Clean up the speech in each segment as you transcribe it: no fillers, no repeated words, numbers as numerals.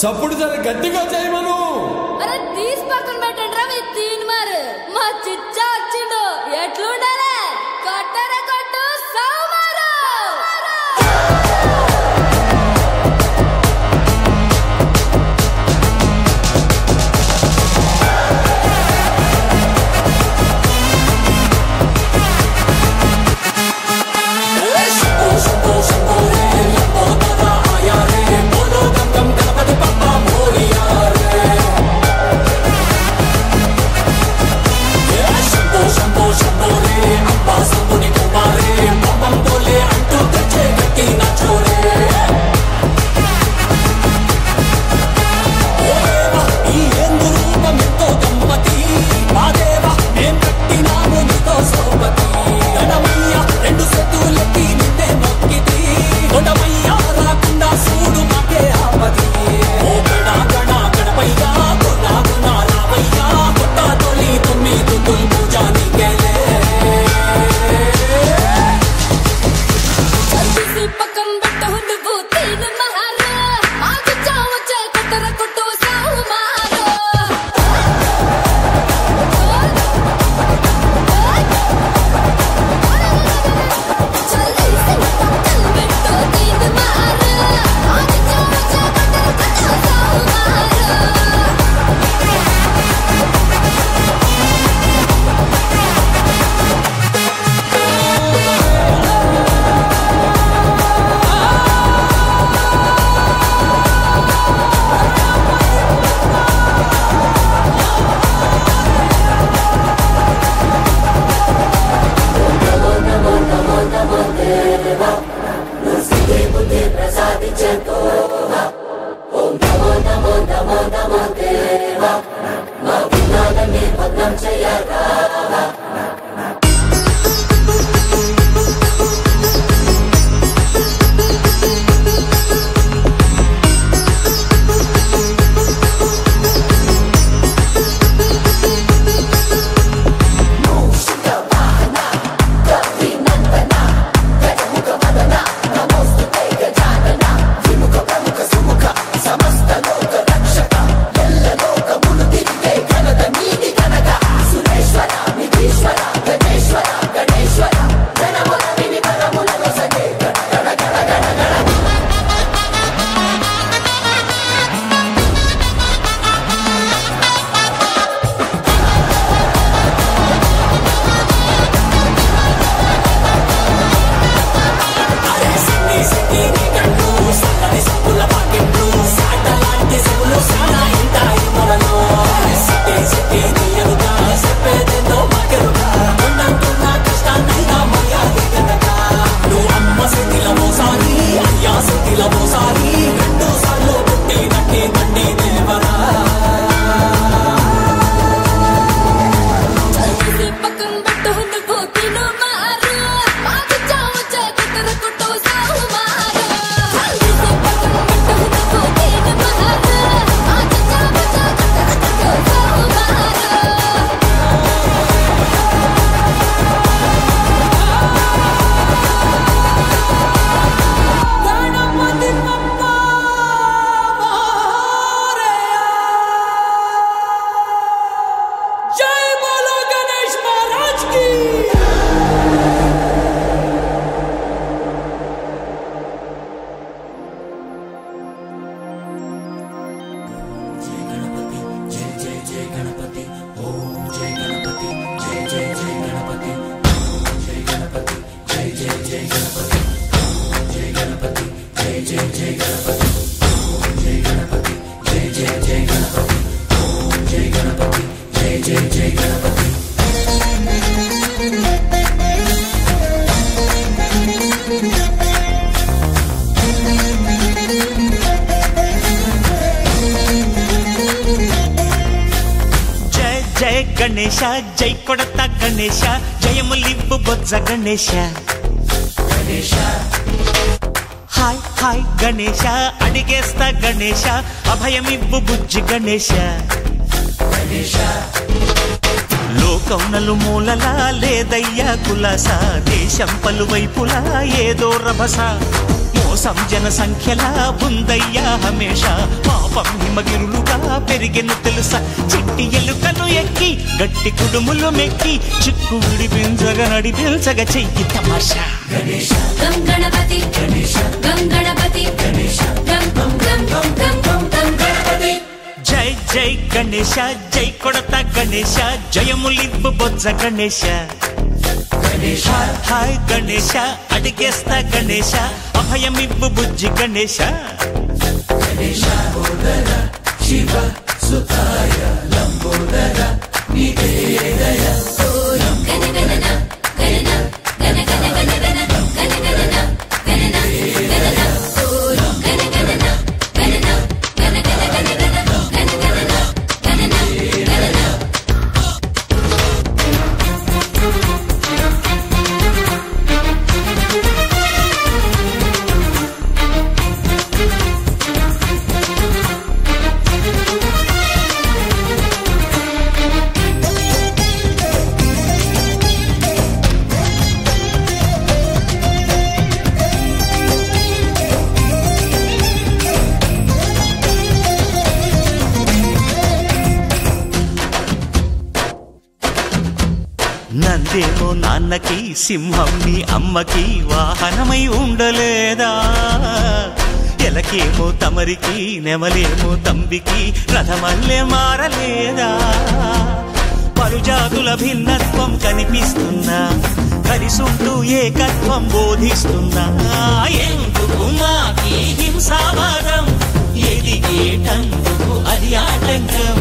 సప్పుడు జర గట్టిగా చేయమను. అరే తీసి పక్కన పెట్టండి మీ తీన్ మారు మా చిచ్చా వచ్చిండు ఎట్లుండాలి కొట్టర కొట్టు సౌమారు గణేశ జై కొడత గణేశ జయములివ్వు బొజ్జ గణేశ హాయ్ హాయ్ గణేశ అడిగేస్తా గణేశ అభయమివ్వు బుజ్జి గణేశ లోకం నలుమూలలా లేదయ్యా కులాస దేశం పలువైపులా ఏదో రభస మోసం జన సంఖ్యలా ఉందయ్యా హమేష పాపం హిమగిరులుగా పెరిగెను తెలుసా చిట్టి ఎలుకను ఎక్కి గట్టి కుడుములు మెక్కి చిక్కు విడిపించగా నడిపించగా చెయ్యి తమాషా గం గణపతి గణపతి గణపతి జై జై గణేశ జై కొడత గణేశ జయములివ్వు బొజ్జ గణేశ హాయ్ గణేశ అడిగేస్తా గణేశ అభయమివ్వు బుజ్జి గణేశ శివ సుతాయ లంబోదర నివేదయ నందేమో నాన్నకి సింహం నీ అమ్మకి వాహనమై ఉండలేదా ఎలకేమో తమరికి నెమలేమో తంబికి రథమల్లే మారలేదా పరుజాతుల భిన్నత్వం కనిపిస్తున్నా కలిసుంటూ ఏకత్వం బోధిస్తున్నా ఎందుకు మాకి హింసావాదం ఎదిగేటందుకు అది ఆటంకం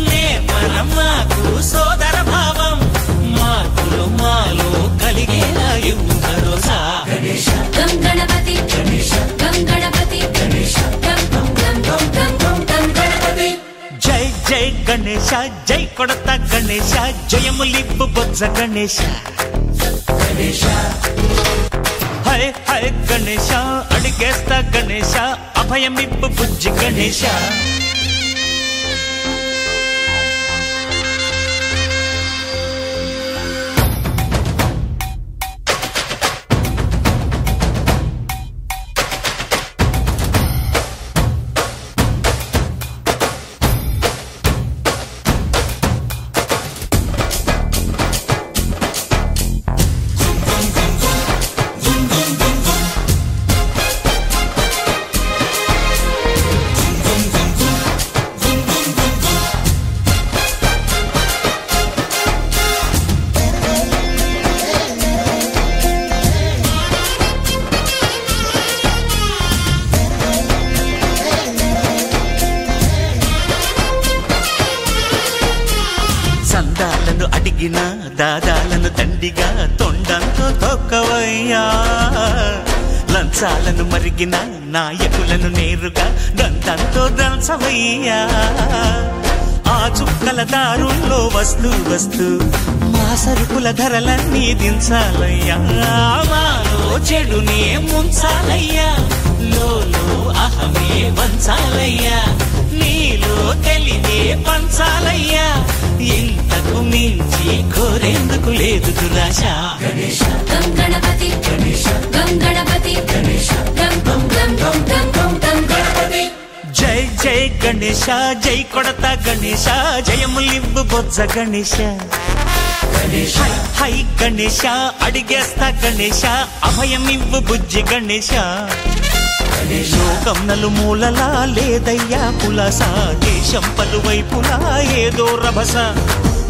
నేపరం మాకు సోదర భావం మార్పులు మాలో కలిగేలా ఇవ్వు భరోసా గం గణపతి గణపతి గణపతి జై జై గణేశ జై కొడత గణేశ జయములివ్వు బొజ్జ గణేశ హై హై గణేశ అడిగేస్తా గణేశ అభయమివ్వు బుజ్జి గణేశ సందాలను అడిగిన దాదాలను దండిగా తొండంతో తొక్కవయ్యా లంచాలను మరిగిన నాయకులను నేరుగా దంతంతో దంచవయ్యా ఆ చుక్కల దారుల్లో వస్తూ వస్తూ మా సరుకుల ధరలన్నీ దించాలయ్యా మాలో చెడునే ముంచాలయ్యా లోలో అహమే వంచాలయ్యా నీలో తెలివే పంచాలయ్యా ఇంతకు మించి కోరేందుకు లేదు దురాశ గం గణపతి గణపతి గణపతి జై జై గణేశ జై కొడత గణేశ జయములివ్వు బొజ్జ గణేశ హై హై గణేశ అడిగేస్తా గణేశ అభయమివ్వు బుజ్జి గణేశ లోకం నలుమూలలా లేదయ్యా పులస దేశం పలువైపులా ఏదో రభస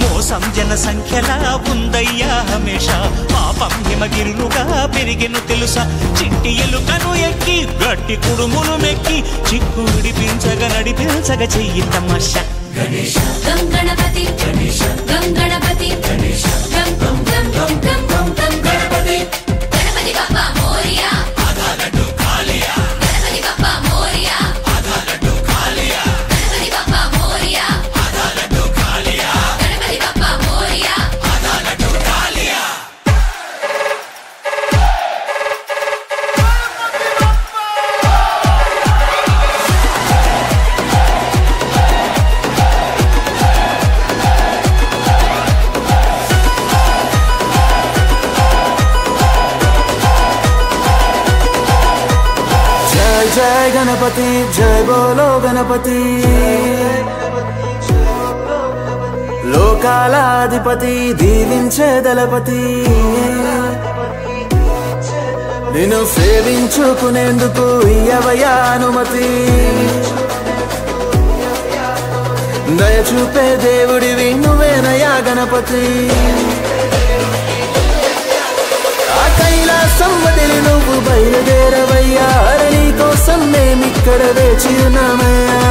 మోసం జన సంఖ్యలా ఉందయ్యా హమేష పాపం హిమగిరులుగా పెరిగెను తెలుసా చిట్టి ఎలుకను ఎక్కి గట్టి కుడుములు మెక్కి చిక్కు విడిపించగా నడిపించగా చెయ్యి తమాషా గం గణపతి గణపతి గణపతి గణపతి బప్పా మోరియా గణపతి బప్పా మోరియా గణపతి బప్పా మోరియా గణపతి బప్పా మోరియా जय गणपति जय बोलो गणपति లోకాలాధిపతి దీవించే దళపతి నిన్ను సేవించుకునేందుకు ఇయ్యవయ్యా అనుమతి దయచూపే దేవుడివి నువ్వేనయ్యా గణపతి ఆ కైలాసం వదిలి నువ్వు బయలుదేరవయ్యా నీ కోసం మేమిక్కడ వేచి ఉన్నామయ్యా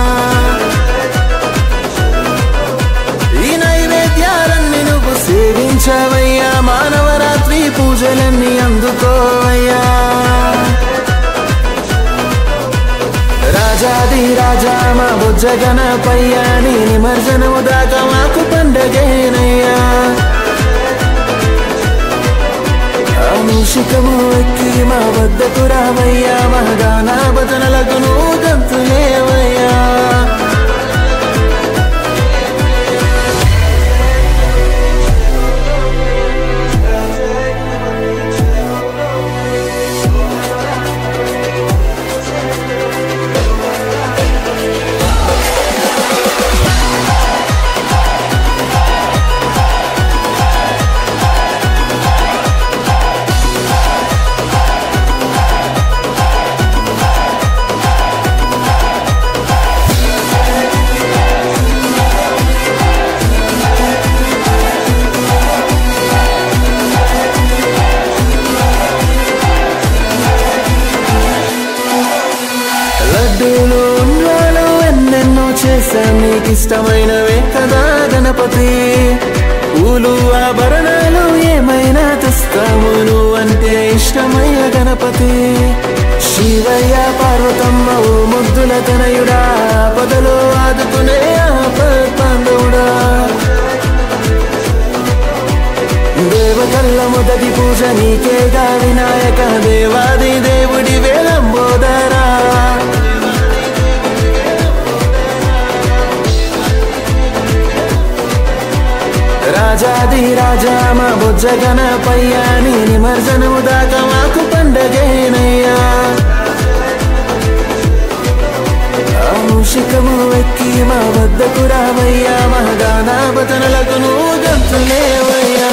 నువ్వు సేవించవయ్యా మానవరాత్రి పూజలన్నీ అందుకోవయ్యా రాజాది రాజా మా బుజ్జ గణపయ్యా నీ నిమజ్జనము దాకా మాకు పండగేనయ్యా మూషికము ఎక్కి మా వద్దకు రావయ్యా మా గానా భజనలకు నువ్వు గంతులేవయ్యా నీకిష్టమైనవే కదా గణపతి పూలు ఆభరణాలు ఏమైనా తెస్తాము నువ్వంటే ఇష్టమయ్య గణపతి శివయ్య పార్వతమ్మ ఓ ముద్దుల తనయుడా పదలో ఆదుకునే ఆపద్బాంధవుడా దేవకల్ల మొదటి పూజ నీకేగా వినాయక దేవాది దేవుడి వేలంబోదరా రాజాది రాజా మా బుజ్జ గణపయ్యా నీ నిమజ్జనము దాకా మాకు పండగేనయ్యా మూషికము ఎక్కి మా వద్దకు రావయ్యా మా గానా భజనలకు నువ్వు గంతులేవయ్యా